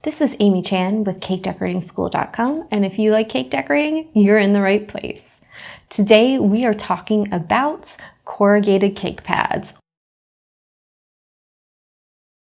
This is Amy Chan with CakeDecoratingSchool.com, and if you like cake decorating, you're in the right place. Today we are talking about corrugated cake pads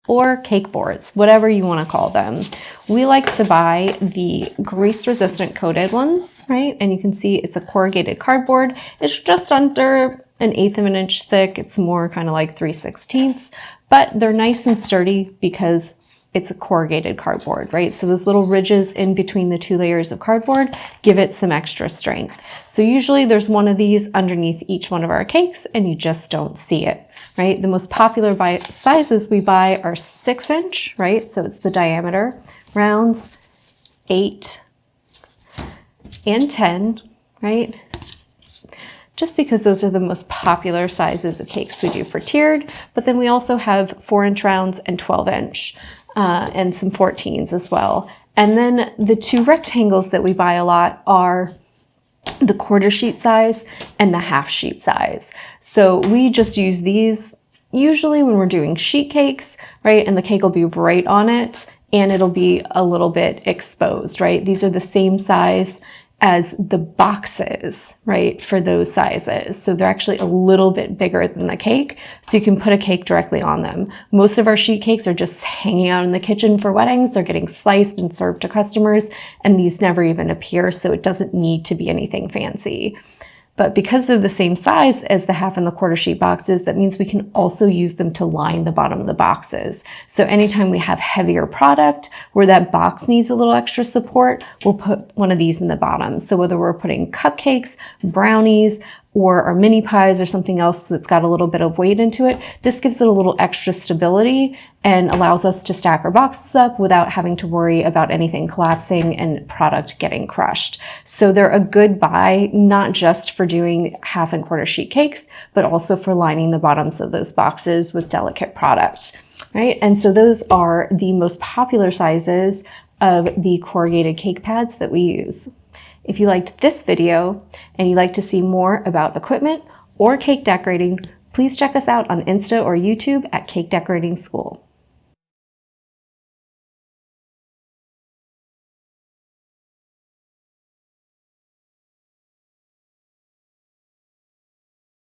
or cake boards, whatever you want to call them. We like to buy the grease-resistant coated ones, right? And you can see it's a corrugated cardboard. It's just under 1/8 of an inch thick. It's more kind of like 3/16, but they're nice and sturdy because it's a corrugated cardboard, right? So those little ridges in between the two layers of cardboard give it some extra strength. So usually there's one of these underneath each one of our cakes and you just don't see it, right? The most popular sizes we buy are 6-inch, right? So it's the diameter, rounds, 8 and 10, right? Just because those are the most popular sizes of cakes we do for tiered, but then we also have 4-inch rounds and 12-inch. And some 14s as well. And then the two rectangles that we buy a lot are the 1/4 sheet size and the 1/2 sheet size. So we just use these usually when we're doing sheet cakes, right? And the cake will be right on it and it'll be a little bit exposed, right? These are the same size as the boxes, right, for those sizes. So they're actually a little bit bigger than the cake, so you can put a cake directly on them. Most of our sheet cakes are just hanging out in the kitchen for weddings. They're getting sliced and served to customers, and these never even appear, so it doesn't need to be anything fancy. But because they're the same size as the 1/2 and the 1/4 sheet boxes, that means we can also use them to line the bottom of the boxes. So anytime we have heavier product where that box needs a little extra support, we'll put one of these in the bottom. So whether we're putting cupcakes, brownies, or our mini pies or something else that's got a little bit of weight into it, this gives it a little extra stability and allows us to stack our boxes up without having to worry about anything collapsing and product getting crushed. So they're a good buy, not just for doing 1/2 and 1/4 sheet cakes, but also for lining the bottoms of those boxes with delicate products, right? And so those are the most popular sizes of the corrugated cake pads that we use. If you liked this video and you'd like to see more about equipment or cake decorating, please check us out on Insta or YouTube at Cake Decorating School.